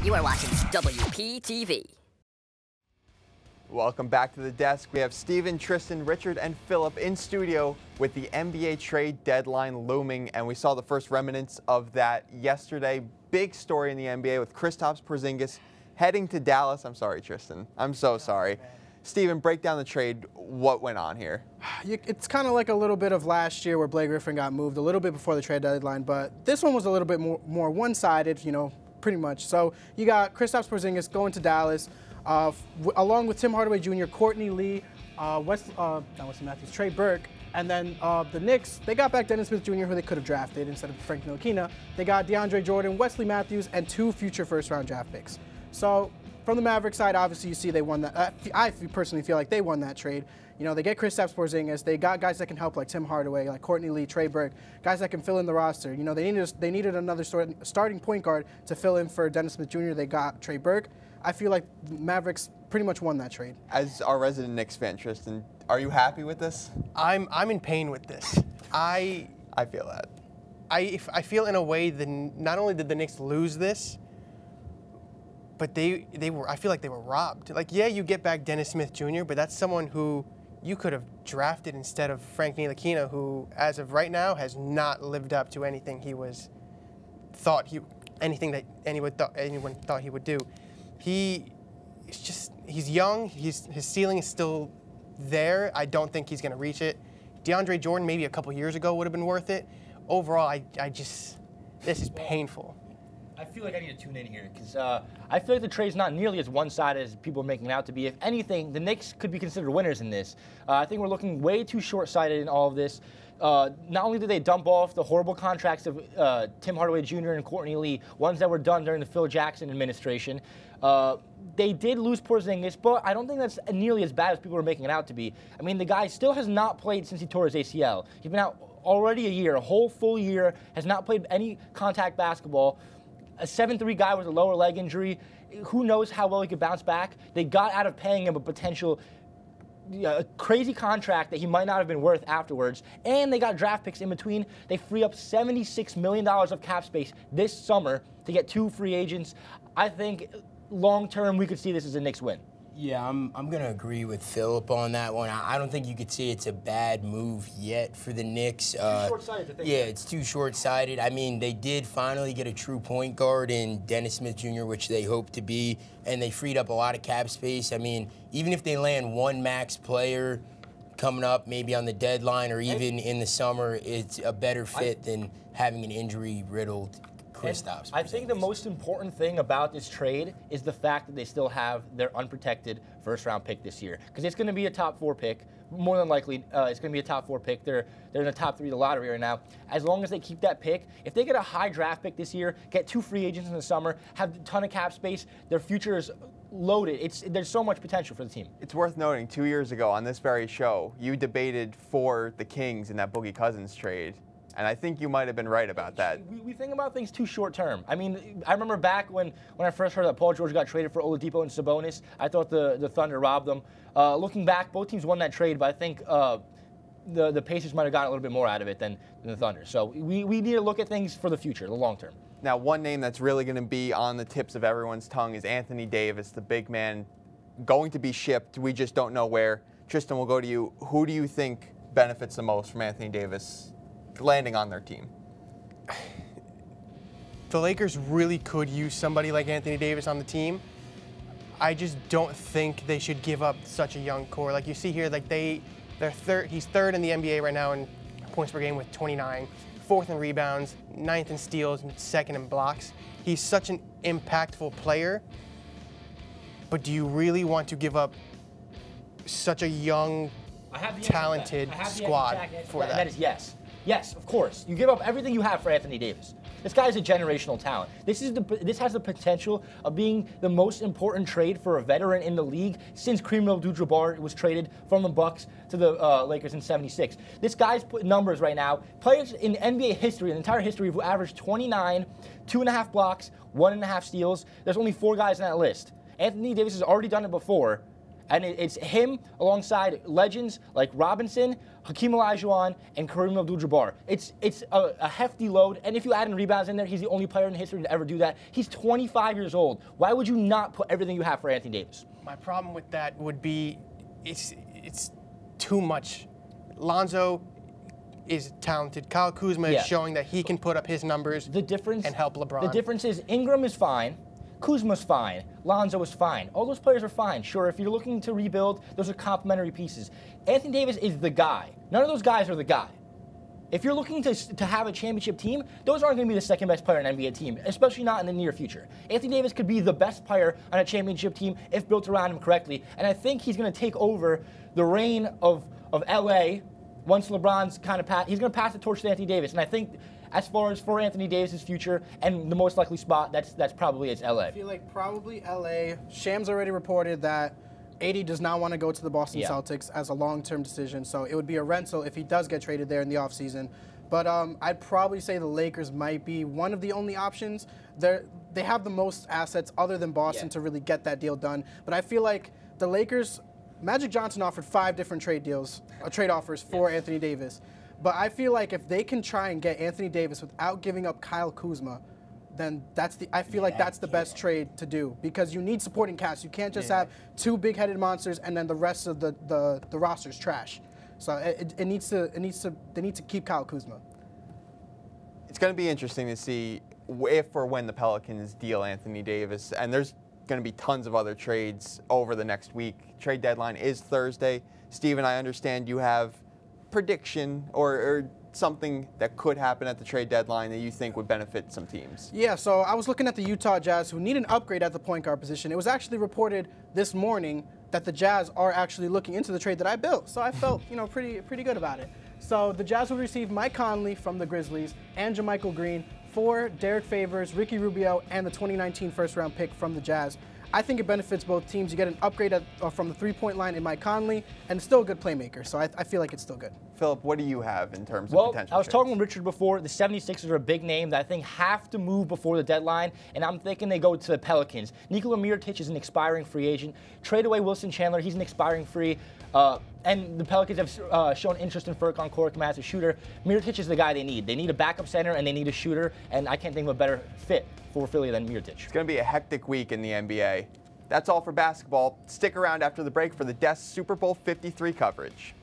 You are watching WPTV. Welcome back to the desk. We have Steven, Tristin, Richard, and Filip in studio with the NBA trade deadline looming, and we saw the first remnants of that yesterday. Big story in the NBA with Kristaps Porzingis heading to Dallas. I'm sorry, Tristin. I'm so sorry. Steven, break down the trade. What went on here? It's kind of like a little bit of last year where Blake Griffin got moved a little bit before the trade deadline, but this one was a little bit more one-sided, you know, pretty much. So you got Kristaps Porzingis going to Dallas, along with Tim Hardaway Jr., Courtney Lee, not Wesley Matthews, Trey Burke, and then the Knicks, they got back Dennis Smith Jr., who they could have drafted instead of Frank Ntilikina. They got DeAndre Jordan, Wesley Matthews, and 2 future first-round draft picks. So from the Mavericks side, obviously you see they won that. I personally feel like they won that trade. You know, they get Kristaps Porzingis. They got guys that can help, like Tim Hardaway, like Courtney Lee, Trey Burke, guys that can fill in the roster. You know, they needed another starting point guard to fill in for Dennis Smith Jr. They got Trey Burke. I feel like the Mavericks pretty much won that trade. As our resident Knicks fan, Tristin, are you happy with this? I'm in pain with this. I feel that. I feel in a way that not only did the Knicks lose this, but I feel like they were robbed. Like, yeah, you get back Dennis Smith Jr., but that's someone who you could have drafted instead of Frank Ntilikina, who, as of right now, has not lived up to anything anything that anyone thought he would do. He's young. His ceiling is still there. I don't think he's going to reach it. DeAndre Jordan, maybe a couple years ago, would have been worth it. Overall, this is painful. I feel like I need to tune in here because I feel like the trade's not nearly as one-sided as people are making it out to be. If anything, the Knicks could be considered winners in this. I think we're looking way too short-sighted in all of this. Not only did they dump off the horrible contracts of Tim Hardaway Jr. and Courtney Lee, ones that were done during the Phil Jackson administration, they did lose Porzingis, but I don't think that's nearly as bad as people are making it out to be. I mean, the guy still has not played since he tore his ACL. He's been out already a year, a whole full year, has not played any contact basketball. A 7'3" guy with a lower leg injury. Who knows how well he could bounce back? They got out of paying him a potential crazy contract that he might not have been worth afterwards, and they got draft picks in between. They free up $76 million of cap space this summer to get 2 free agents. I think long-term we could see this as a Knicks win. Yeah, I'm going to agree with Filip on that one. I don't think you could say it's a bad move yet for the Knicks. Too short-sighted to think. Yeah, it's too short-sighted. I mean, they did finally get a true point guard in Dennis Smith Jr., which they hope to be, and they freed up a lot of cap space. I mean, even if they land one max player coming up maybe on the deadline or even in the summer, it's a better fit than having an injury-riddled Kristaps. I think the most important thing about this trade is the fact that they still have their unprotected first-round pick this year, because it's going to be a top 4 pick. More than likely, it's going to be a top 4 pick. They're in the top 3 of the lottery right now. As long as they keep that pick, if they get a high draft pick this year, get 2 free agents in the summer, have a ton of cap space, their future is loaded. There's so much potential for the team. It's worth noting, 2 years ago on this very show, you debated for the Kings in that Boogie Cousins trade. And I think you might have been right about that. We think about things too short term. I mean, I remember back when I first heard that Paul George got traded for Oladipo and Sabonis, I thought the Thunder robbed them. Looking back, both teams won that trade, but I think the Pacers might have gotten a little bit more out of it than the Thunder. So we need to look at things for the future, the long term. Now, one name that's really going to be on the tips of everyone's tongue is Anthony Davis, the big man, going to be shipped. We just don't know where. Tristin, we'll go to you. Who do you think benefits the most from Anthony Davis landing on their team? The Lakers really could use somebody like Anthony Davis on the team. I just don't think they should give up such a young core. Like you see here, like he's 3rd in the NBA right now in points per game with 29, 4th in rebounds, 9th in steals, and 2nd in blocks. He's such an impactful player, but do you really want to give up such a young, talented squad for that? That is yes. Yes, of course. You give up everything you have for Anthony Davis. This guy is a generational talent. This has the potential of being the most important trade for a veteran in the league since Kareem Abdul-Jabbar was traded from the Bucks to the Lakers in '76. This guy's put numbers right now. Players in NBA history, in the entire history, who averaged 29, 2.5 blocks, 1.5 steals. There's only 4 guys on that list. Anthony Davis has already done it before, And it's him alongside legends like Robinson, Hakeem Olajuwon, and Kareem Abdul-Jabbar. It's a hefty load, and if you add in rebounds in there, he's the only player in history to ever do that. He's 25 years old. Why would you not put everything you have for Anthony Davis? My problem with that would be it's too much. Lonzo is talented. Kyle Kuzma is showing that he can put up his numbers and help LeBron. The difference is Ingram is fine. Kuzma's fine. Lonzo is fine. All those players are fine. Sure, if you're looking to rebuild, those are complementary pieces. Anthony Davis is the guy. None of those guys are the guy. If you're looking to have a championship team, those aren't going to be the second best player in an NBA team, especially not in the near future. Anthony Davis could be the best player on a championship team if built around him correctly, and I think he's going to take over the reign of LA once LeBron's kind of he's going to pass the torch to Anthony Davis, and I think as far as for Anthony Davis' future and the most likely spot, that's probably it's LA. I feel like probably LA. Shams already reported that AD does not want to go to the Boston Celtics as a long-term decision, so it would be a rental if he does get traded there in the offseason. But I'd probably say the Lakers might be one of the only options. They have the most assets other than Boston to really get that deal done. But I feel like the Lakers, Magic Johnson offered 5 different trade offers for Anthony Davis. But I feel like if they can try and get Anthony Davis without giving up Kyle Kuzma, then I feel like that's the best trade to do, because you need supporting cast. You can't just have 2 big-headed monsters and then the rest of the roster's trash. So they need to keep Kyle Kuzma. It's going to be interesting to see if or when the Pelicans deal Anthony Davis, and there's going to be tons of other trades over the next week. Trade deadline is Thursday. Steven, I understand you have prediction or something that could happen at the trade deadline that you think would benefit some teams. Yeah, so I was looking at the Utah Jazz, who need an upgrade at the point guard position. It was actually reported this morning that the Jazz are actually looking into the trade that I built. So I felt, pretty good about it. So the Jazz will receive Mike Conley from the Grizzlies and JaMychal Green for Derek Favors, Ricky Rubio, and the 2019 first-round pick from the Jazz. I think it benefits both teams. You get an upgrade from the three-point line in Mike Conley, and still a good playmaker. So I feel like it's still good. Philip, what do you have in terms of potential I was trades? talking with Richard before. The 76ers are a big name that I think have to move before the deadline, and I'm thinking they go to the Pelicans. Nikola Mirotic is an expiring free agent. Trade away Wilson Chandler. He's an expiring free. And the Pelicans have shown interest in Furkan Korkmaz as a shooter. Mirotic is the guy they need. They need a backup center, and they need a shooter, and I can't think of a better fit for Philly than Mirotic. It's going to be a hectic week in the NBA. That's all for basketball. Stick around after the break for the Desk Super Bowl 53 coverage.